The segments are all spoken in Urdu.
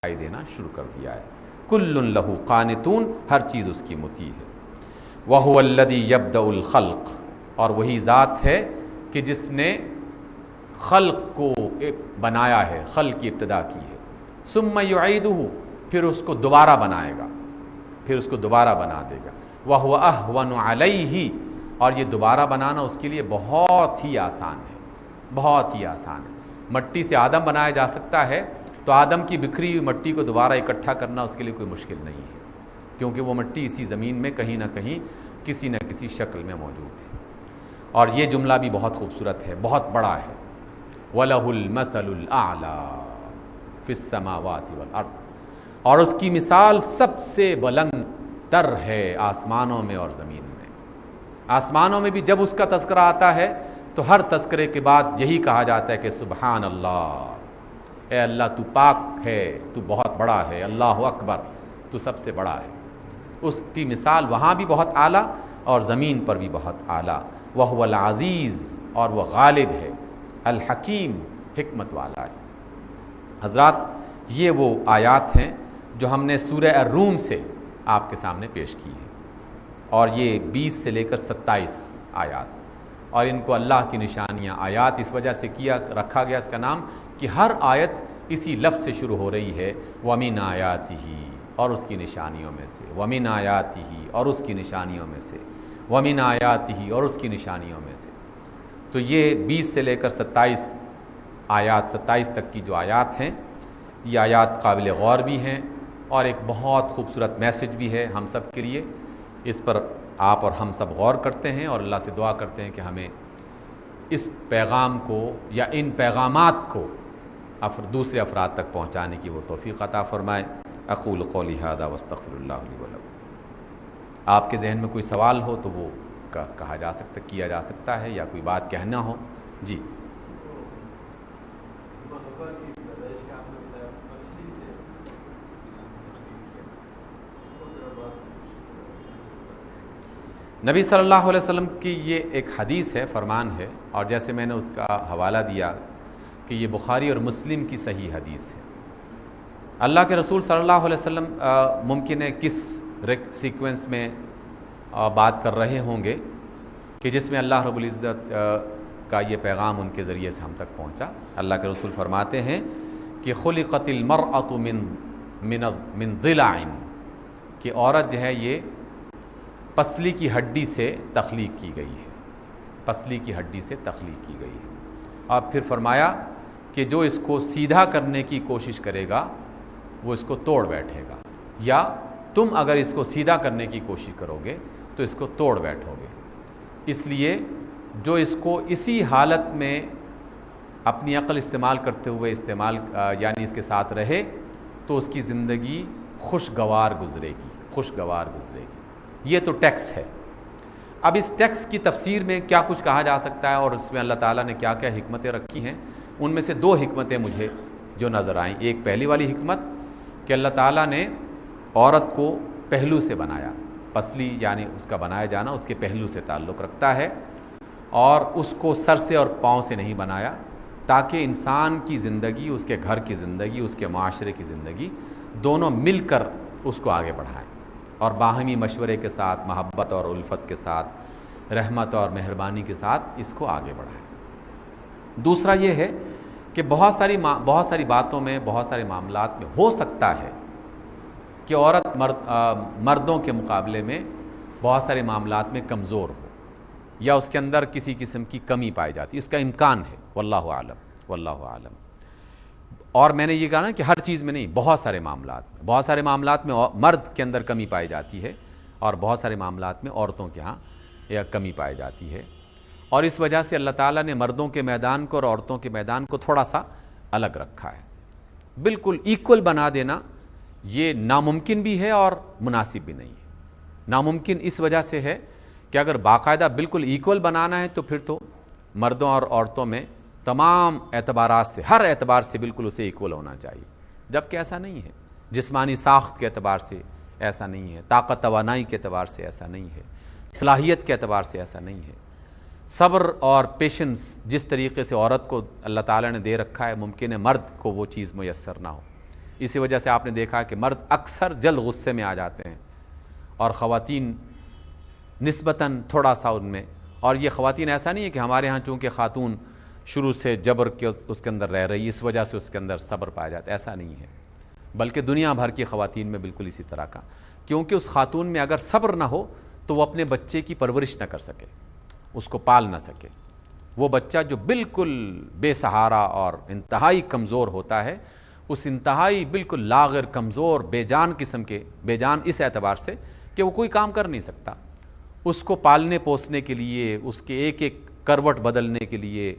دکھائی دینا شروع کر دیا ہے۔ کل لہ قانتون، ہر چیز اس کی مطیع ہے۔ وَهُوَ الَّذِي يَبْدَأُ الْخَلْقَ، اور وہی ذات ہے کہ جس نے خلق کو بنایا ہے، خلق کی ابتدا کی ہے۔ ثُمَّ يُعِيدُهُ، پھر اس کو دوبارہ بنائے گا، پھر اس کو دوبارہ بنا دے گا۔ وَهُوَ أَهْوَنُ عَلَيْهِ، اور یہ دوبارہ بنانا اس کے لیے بہت ہی آسان ہے، بہت ہی آسان ہے۔ مٹی سے آدم بنایا جا سکتا ہے، تو آدم کی بکھری ہوئی مٹی کو دوبارہ اکٹھا کرنا اس کے لیے کوئی مشکل نہیں ہے، کیونکہ وہ مٹی اسی زمین میں کہیں نہ کہیں کسی نہ کسی شکل میں موجود ہے۔ اور یہ جملہ بھی بہت خوبصورت ہے، بہت بڑا ہے۔ وَلَهُ الْمَثَلُ الْأَعْلَى فِي السَّمَاوَاتِ وَالْأَرْضِ، اور اس کی مثال سب سے بلند تر ہے آسمانوں میں اور زمین میں۔ آسمانوں میں بھی جب اس کا تذکرہ آتا ہے تو ہر تذکرے کے بعد یہی کہا جاتا ہے کہ سبحان اللہ، اے اللہ تو پاک ہے، تو بہت بڑا ہے، اللہ اکبر، تو سب سے بڑا ہے۔ اس کی مثال وہاں بھی بہت اعلیٰ اور زمین پر بھی بہت اعلیٰ۔ وَهُوَ الْعَزِيزُ، اور وہ غالب ہے، الحکیم، حکمت والا ہے۔ حضرات، یہ وہ آیات ہیں جو ہم نے سورہ الروم سے آپ کے سامنے پیش کی ہیں، اور یہ 20 سے لے کر 27 آیات، اور ان کو اللہ کی نشانیاں آیات اس وجہ سے رکھا گیا اس کا نام کہ ہر آیت اسی لفظ سے شروع ہو رہی ہے، وَمِنْ آیَاتِهِ، اور اس کی نشانیوں میں سے، وَمِنْ آیَاتِهِ، اور اس کی نشانیوں میں سے، وَمِنْ آیَاتِهِ، اور اس کی نشانیوں میں سے۔ تو یہ 20 سے لے کر 27 آیات، 27 تک کی جو آیات ہیں، یہ آیات قابل غور بھی ہیں، اور ایک بہت خوبصورت میسج بھی ہے ہم سب کے لیے۔ اس پر آپ اور ہم سب غور کرتے ہیں، اور اللہ سے دعا کرتے ہیں کہ ہمیں اس پیغام کو یا ان پیغامات کو دوسرے افراد تک پہنچانے کی وہ توفیق عطا فرمائے۔ اقول قولی ھذا واستغفر اللہ لی ولکم۔ آپ کے ذہن میں کوئی سوال ہو تو وہ کیا جا سکتا ہے، یا کوئی بات کہنا ہو، جی۔ نبی صلی اللہ علیہ وسلم کی یہ ایک حدیث ہے، فرمان ہے، اور جیسے میں نے اس کا حوالہ دیا کہ یہ بخاری اور مسلم کی صحیح حدیث ہے۔ اللہ کے رسول صلی اللہ علیہ وسلم ممکن ہے کس سیکوینس میں بات کر رہے ہوں گے کہ جس میں اللہ رب العزت کا یہ پیغام ان کے ذریعے سے ہم تک پہنچا۔ اللہ کے رسول فرماتے ہیں کہ خلقت المرأة من ضلع، کہ عورت جو ہے یہ پسلی کی ہڈی سے تخلیق کی گئی ہے، پسلی کی ہڈی سے تخلیق کی گئی ہے۔ اور پھر فرمایا کہ جو اس کو سیدھا کرنے کی کوشش کرے گا وہ اس کو توڑ بیٹھے گا، یا تم اگر اس کو سیدھا کرنے کی کوشش کرو گے تو اس کو توڑ بیٹھو گے۔ اس لیے جو اس کو اسی حالت میں اپنی عقل استعمال کرتے ہوئے یعنی اس کے ساتھ رہے تو اس کی زندگی خوشگوار گزرے گی، خوشگوار گزرے گی۔ یہ تو ٹیکسٹ ہے۔ اب اس ٹیکسٹ کی تفسیر میں کیا کچھ کہا جا سکتا ہے، اور اس میں اللہ تعالیٰ نے کیا کیا حکمتیں رکھی ہیں، ان میں سے 2 حکمتیں مجھے جو نظر آئیں۔ ایک پہلی والی حکمت کہ اللہ تعالیٰ نے عورت کو پہلو سے بنایا، پسلی یعنی اس کا بنایا جانا اس کے پہلو سے تعلق رکھتا ہے، اور اس کو سر سے اور پاؤں سے نہیں بنایا، تاکہ انسان کی زندگی، اس کے گھر کی زندگی، اس کے معاشرے کی زندگی دونوں مل کر اس کو آگے بڑھائیں، اور باہمی مشورے کے ساتھ، محبت اور الفت کے ساتھ، رحمت اور مہربانی کے ساتھ اس کو آگے بڑھائیں۔ دوسرا یہ ہے کہ بہت ساری باتوں میں، بہت سارے معاملات میں ہو سکتا ہے کہ عورت مردوں کے مقابلے میں بہت سارے معاملات میں کمزور ہو، یا اس کے اندر کسی قسم کی کمی پائی جاتی، اس کا امکان ہے، واللہ عالم، واللہ عالم۔ اور میں نے یہ کہا نا کہ ہر چیز میں نہیں، بہت سارے معاملات میں مرد کے اندر کمی پائی جاتی ہے، اور بہت سارے معاملات میں عورتوں کے ہاں کمی پائی جاتی ہے، اور اس وجہ سے اللہ تعالیٰ نے مردوں کے میدان کو اور عورتوں کے میدان کو تھوڑا سا الگ رکھا ہے۔ بالکل ایکول بنا دینا یہ ناممکن بھی ہے اور مناسب بھی نہیں ہے۔ ناممکن اس وجہ سے ہے کہ اگر باقاعدہ بالکل ایکول بنانا ہے تو پھر تو مردوں اور عورتوں میں تمام اعتبارات سے، ہر اعتبار سے بالکل اسے ایکول ہونا چاہیے، جبکہ ایسا نہیں ہے۔ جسمانی ساخت کے اعتبار سے ایسا نہیں ہے، طاقت توانائی کے اعتبار سے ایسا نہیں ہے، صلاحیت کے اعتبار سے ایسا نہیں ہے۔ صبر اور پیشنس جس طریقے سے عورت کو اللہ تعالیٰ نے دے رکھا ہے، ممکن ہے مرد کو وہ چیز میسر نہ ہو۔ اسی وجہ سے آپ نے دیکھا کہ مرد اکثر جلد غصے میں آ جاتے ہیں اور خواتین نسبتاً تھوڑا سا ان میں. اور یہ خواتین ایسا نہیں ہے کہ ہمارے ہاں چونکہ خاتون شروع سے جبر کے اس کے اندر رہ رہی اس وجہ سے اس کے اندر صبر پایا جاتا ہے، ایسا نہیں ہے، بلکہ دنیا بھر کی خواتین میں بالکل اسی طرح کا. کیونکہ اس خاتون میں اگر صبر نہ ہو تو وہ اپنے بچے کی پرورش نہ کر سکے، اس کو پال نہ سکے. وہ بچہ جو بالکل بے سہارا اور انتہائی کمزور ہوتا ہے، اس انتہائی بالکل لاغر کمزور بے جان قسم کے، بے جان اس اعتبار سے کہ وہ کوئی کام کر نہیں سکتا، اس کو پالنے پوسنے کے لیے، اس کے ایک ایک کروٹ بدلنے کے لیے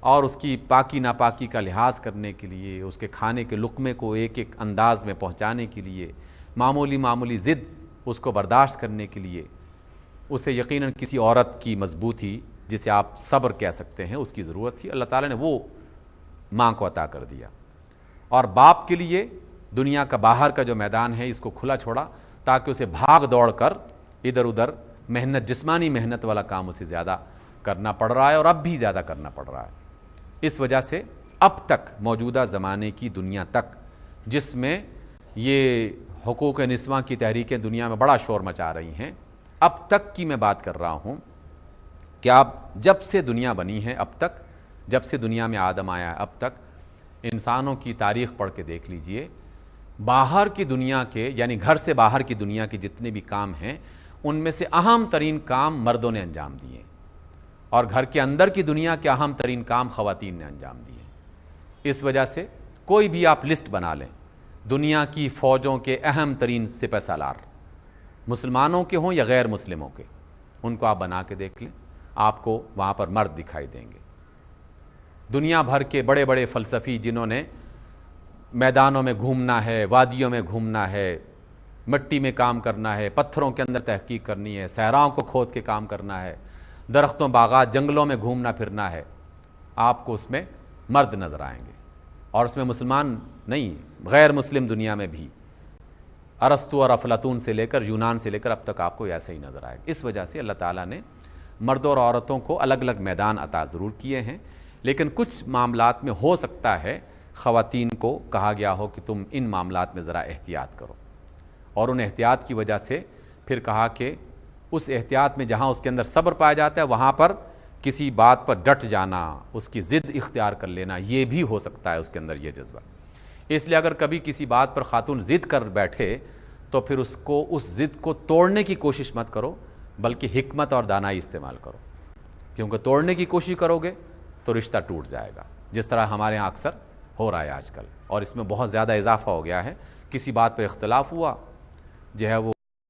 اور اس کی پاکی ناپاکی کا لحاظ کرنے کے لیے، اس کے کھانے کے لقمے کو ایک ایک انداز میں پہنچانے کے لیے، معمولی ضد اس کو برداشت کرنے کے لیے اسے یقیناً کسی عورت کی مضبوطی جسے آپ صبر کہہ سکتے ہیں اس کی ضرورت تھی. اللہ تعالیٰ نے وہ ماں کو عطا کر دیا. اور باپ کے لیے دنیا کا باہر کا جو میدان ہے اس کو کھلا چھوڑا تاکہ اسے بھاگ دوڑ کر ادھر ادھر محنت، جسمانی محنت والا کام اسے زیادہ کرنا پڑ رہا ہے اور اب بھی زیادہ کرنا پڑ رہا ہے. اس وجہ سے اب تک موجودہ زمانے کی دنیا تک، جس میں یہ حقوق نسواں کی تحریکیں دنیا میں بڑا شور مچا رہی ہیں، اب تک کی میں بات کر رہا ہوں کہ آپ جب سے دنیا بنی ہے اب تک، جب سے دنیا میں آدم آیا ہے اب تک، انسانوں کی تاریخ پڑھ کے دیکھ لیجئے، باہر کی دنیا کے یعنی گھر سے باہر کی دنیا کے جتنے بھی کام ہیں ان میں سے اہم ترین کام مردوں نے انجام دیے اور گھر کے اندر کی دنیا کے اہم ترین کام خواتین نے انجام دیے. اس وجہ سے کوئی بھی آپ لسٹ بنا لیں دنیا کی فوجوں کے اہم ترین سپہ سالار، مسلمانوں کے ہوں یا غیر مسلموں کے، ان کو آپ بنا کے دیکھ لیں، آپ کو وہاں پر مرد دکھائی دیں گے. دنیا بھر کے بڑے بڑے فلسفی جنہوں نے میدانوں میں گھومنا ہے، وادیوں میں گھومنا ہے، مٹی میں کام کرنا ہے، پتھروں کے اندر تحقیق کرنی ہے، صحراؤں کو کھود کے کام کرنا ہے، درختوں باغات جنگلوں میں گھومنا پھرنا ہے، آپ کو اس میں مرد نظر آئیں گے. اور اس میں مسلمان نہیں، غیر مسلم دنیا میں بھی ارسطو اور افلاطون سے لے کر یونان سے لے کر اب تک آپ کو ایسے ہی نظر آئے گا. اس وجہ سے اللہ تعالیٰ نے مردوں اور عورتوں کو الگ الگ میدان عطا ضرور کیے ہیں، لیکن کچھ معاملات میں ہو سکتا ہے خواتین کو کہا گیا ہو کہ تم ان معاملات میں ذرا احتیاط کرو، اور ان احتیاط کی وجہ سے پھر کہا کہ اس احتیاط میں جہاں اس کے اندر صبر پایا جاتا ہے وہاں پر کسی بات پر ڈٹ جانا، اس کی ضد اختیار کر لینا، یہ بھی ہو سکتا ہے اس کے اندر یہ جذبہ. اس لیے اگر کبھی کسی بات پر خاتون ضد کر بیٹھے تو پھر اس ضد کو توڑنے کی کوشش مت کرو، بلکہ حکمت اور دانائی استعمال کرو، کیونکہ توڑنے کی کوشش کرو گے تو رشتہ ٹوٹ جائے گا، جس طرح ہمارے ہاں اکثر ہو رہا ہے آج کل. اور اس میں بہت زیادہ اضافہ ہو گیا ہے، کسی بات پر اختلاف ہوا جو ہے وہ